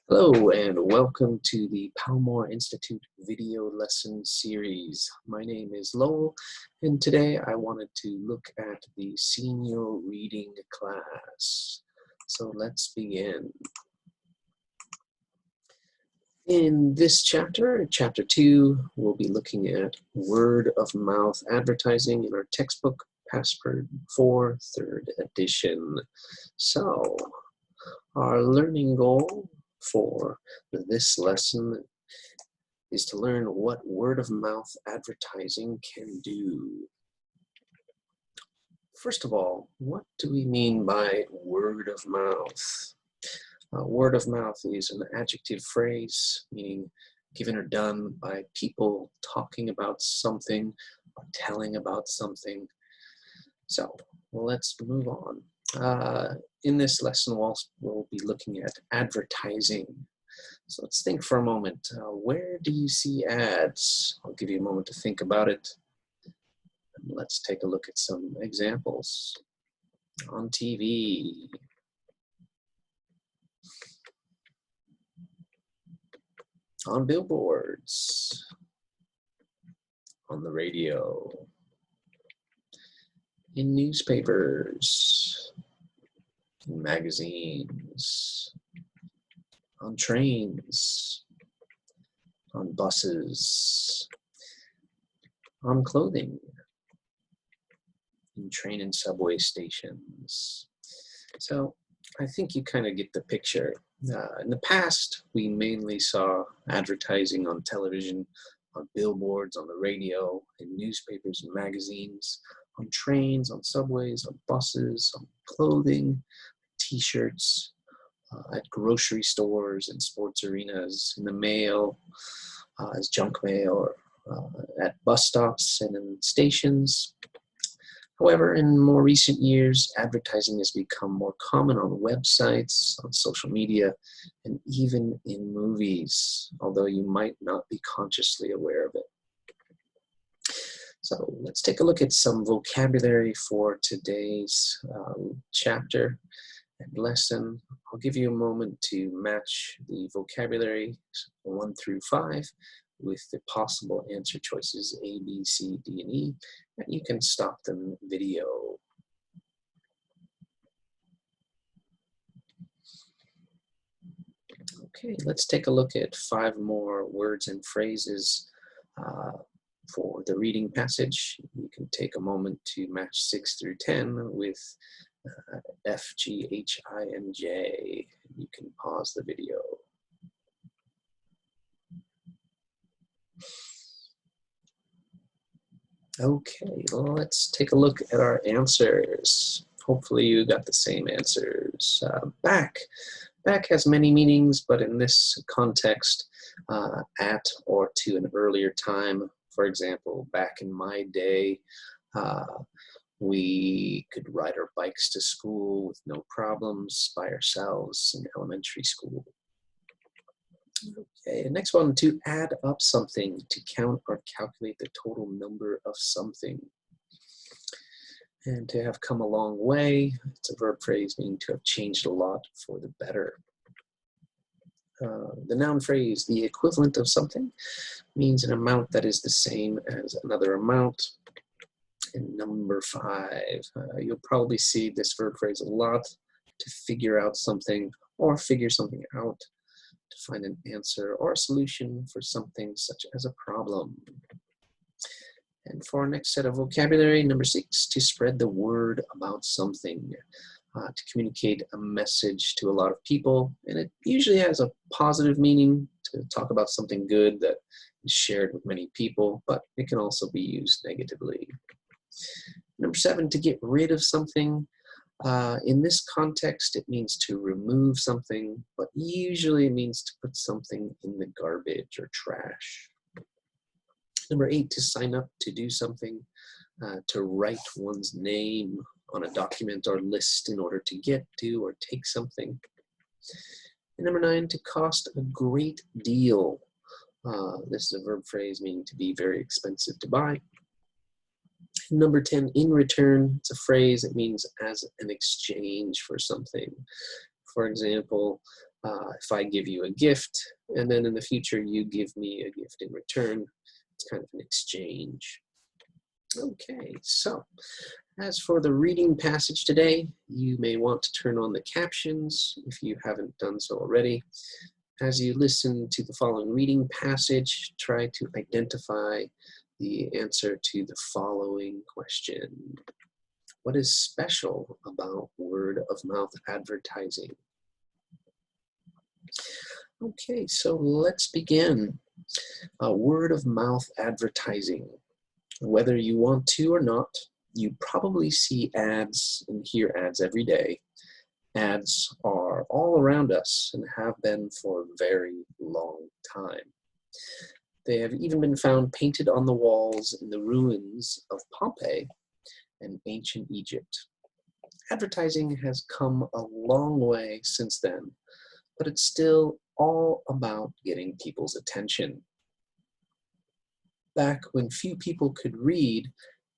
Hello and welcome to the Palmore Institute video lesson series. My name is Lowell and today I wanted to look at the senior reading class. So let's begin. In this chapter, chapter 2, we'll be looking at word of mouth advertising in our textbook, Passport 4, 3rd edition. So our learning goal for this lesson is to learn what word of mouth advertising can do. First of all, what do we mean by word of mouth? Word of mouth is an adjective phrase meaning given or done by people talking about something or telling about something. So let's move on. In this lesson, we'll be looking at advertising. So let's think for a moment. Where do you see ads? I'll give you a moment to think about it. And let's take a look at some examples. On TV, on billboards, on the radio, in newspapers, in magazines, on trains, on buses, on clothing, in train and subway stations. So I think you kind of get the picture. In the past, we mainly saw advertising on television, on billboards, on the radio, in newspapers and magazines, on trains, on subways, on buses, on clothing, t-shirts, at grocery stores and sports arenas, in the mail, as junk mail, or at bus stops and in stations. However, in more recent years, advertising has become more common on websites, on social media, and even in movies, although you might not be consciously aware of it. So let's take a look at some vocabulary for today's chapter and lesson. I'll give you a moment to match the vocabulary 1 through 5 with the possible answer choices A, B, C, D, and E, and you can stop the video. Okay, let's take a look at 5 more words and phrases for the reading passage. You can take a moment to match 6 through 10 with F, G, H, I, and J. You can pause the video. Okay, well, let's take a look at our answers. Hopefully you got the same answers. Back has many meanings, but in this context, at or to an earlier time. For example, back in my day, we could ride our bikes to school with no problems by ourselves in elementary school. Okay, next one, to add up something, to count or calculate the total number of something. And to have come a long way, it's a verb phrase meaning to have changed a lot for the better. The noun phrase, the equivalent of something, means an amount that is the same as another amount. And number 5, you'll probably see this verb phrase a lot, to figure out something or figure something out, to find an answer or a solution for something such as a problem. And for our next set of vocabulary, number 6, to spread the word about something, to communicate a message to a lot of people. And it usually has a positive meaning, to talk about something good that is shared with many people, but it can also be used negatively. Number 7, to get rid of something. In this context, it means to remove something, but usually it means to put something in the garbage or trash. Number 8, to sign up to do something, to write one's name on a document or list in order to get to or take something. And number 9, to cost a great deal. This is a verb phrase meaning to be very expensive to buy. Number 10, in return, it's a phrase that means as an exchange for something. For example, If I give you a gift, and then in the future you give me a gift in return, it's kind of an exchange. Okay, so as for the reading passage today, you may want to turn on the captions if you haven't done so already. As you listen to the following reading passage, try to identify the answer to the following question. What is special about word-of-mouth advertising? Okay, so let's begin. Word-of-mouth advertising. Whether you want to or not, you probably see ads and hear ads every day. Ads are all around us and have been for a very long time. They have even been found painted on the walls in the ruins of Pompeii and ancient Egypt. Advertising has come a long way since then, but it's still all about getting people's attention. Back when few people could read,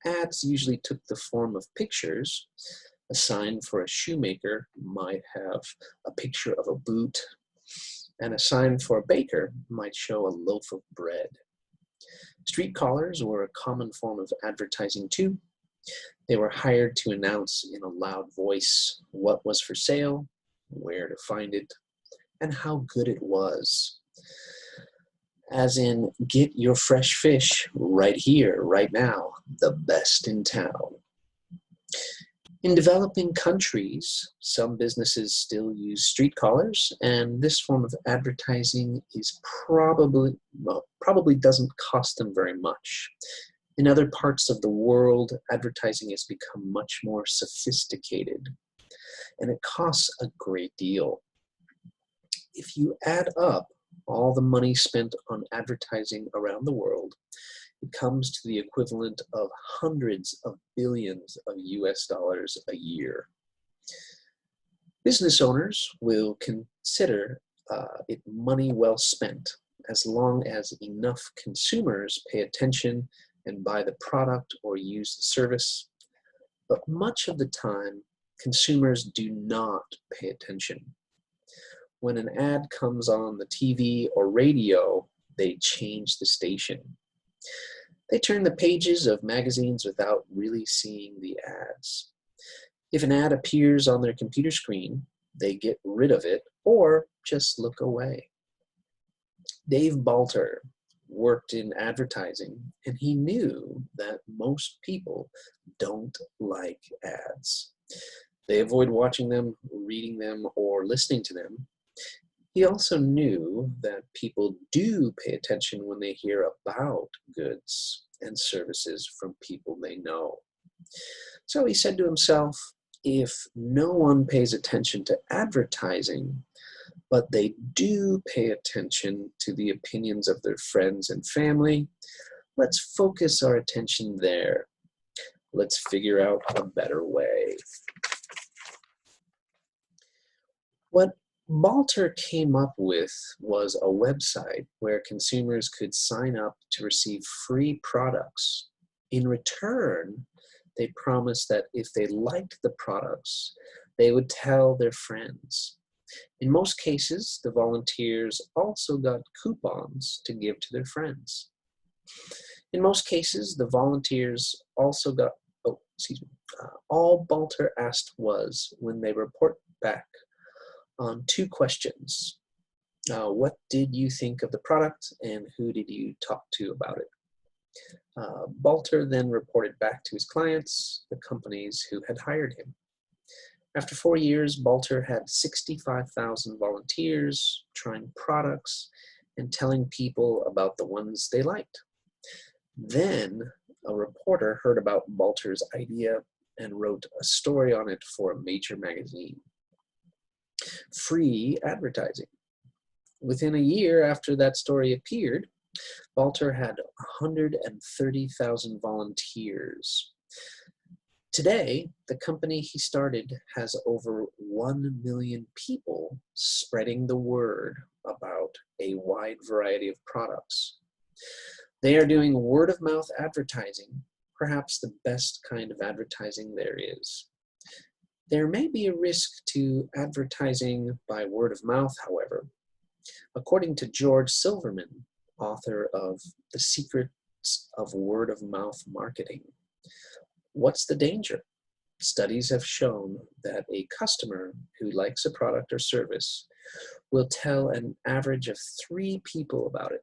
ads usually took the form of pictures. A sign for a shoemaker might have a picture of a boot, and a sign for a baker might show a loaf of bread. Street callers were a common form of advertising too. They were hired to announce in a loud voice what was for sale, where to find it, and how good it was. As in, get your fresh fish right here, right now, the best in town. In developing countries, some businesses still use street callers, and this form of advertising is probably doesn't cost them very much. In other parts of the world, advertising has become much more sophisticated, and it costs a great deal. If you add up all the money spent on advertising around the world, it comes to the equivalent of hundreds of billions of US dollars a year. Business owners will consider it money well spent as long as enough consumers pay attention and buy the product or use the service. But much of the time, consumers do not pay attention. When an ad comes on the TV or radio, they change the station. They turn the pages of magazines without really seeing the ads. If an ad appears on their computer screen, they get rid of it or just look away. Dave Balter worked in advertising, and he knew that most people don't like ads. They avoid watching them, reading them, or listening to them. He also knew that people do pay attention when they hear about goods and services from people they know. So he said to himself, if no one pays attention to advertising, but they do pay attention to the opinions of their friends and family, let's focus our attention there. Let's figure out a better way. What Balter came up with was a website where consumers could sign up to receive free products. In return, they promised that if they liked the products, they would tell their friends. In most cases, the volunteers also got coupons to give to their friends. In most cases, the volunteers also got, all Balter asked was, when they report back, on two questions. What did you think of the product, and who did you talk to about it? Balter then reported back to his clients, the companies who had hired him. After 4 years, Balter had 65,000 volunteers trying products and telling people about the ones they liked. Then a reporter heard about Balter's idea and wrote a story on it for a major magazine. Free advertising. Within a year after that story appeared, Balter had 130,000 volunteers. Today, the company he started has over 1 million people spreading the word about a wide variety of products. They are doing word-of-mouth advertising, perhaps the best kind of advertising there is. There may be a risk to advertising by word of mouth, however. According to George Silverman, author of The Secrets of Word of Mouth Marketing, what's the danger? Studies have shown that a customer who likes a product or service will tell an average of 3 people about it.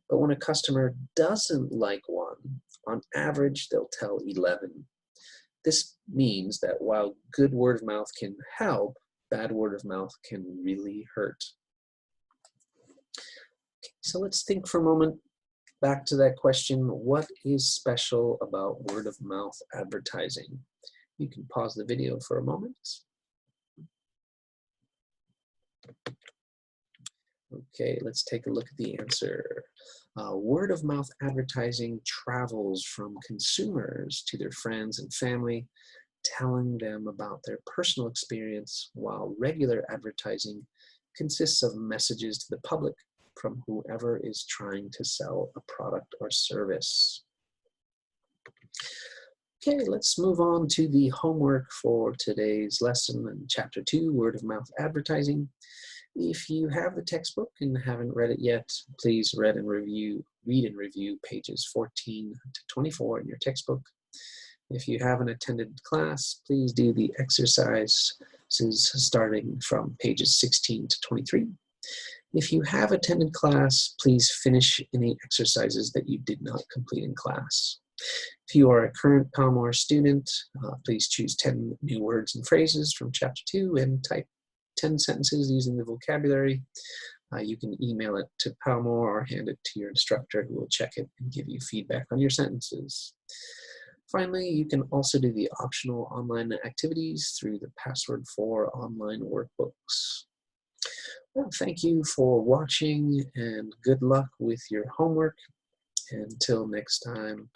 But when a customer doesn't like one, on average, they'll tell 11. This means that while good word of mouth can help, bad word of mouth can really hurt. Okay, so let's think for a moment back to that question, what is special about word of mouth advertising? You can pause the video for a moment. Okay, let's take a look at the answer. Word of mouth advertising travels from consumers to their friends and family, telling them about their personal experience, while regular advertising consists of messages to the public from whoever is trying to sell a product or service. Okay, let's move on to the homework for today's lesson in Chapter 2, Word of Mouth Advertising. If you have the textbook and haven't read it yet, please read and review pages 14 to 24 in your textbook. If you haven't attended class, please do the exercises starting from pages 16 to 23. If you have attended class, please finish any exercises that you did not complete in class. If you are a current Palmore student, please choose 10 new words and phrases from Chapter 2 and type 10 sentences using the vocabulary. You can email it to Palmore or hand it to your instructor, who will check it and give you feedback on your sentences. Finally, you can also do the optional online activities through the Password 4 online workbooks. Well, thank you for watching and good luck with your homework. Until next time.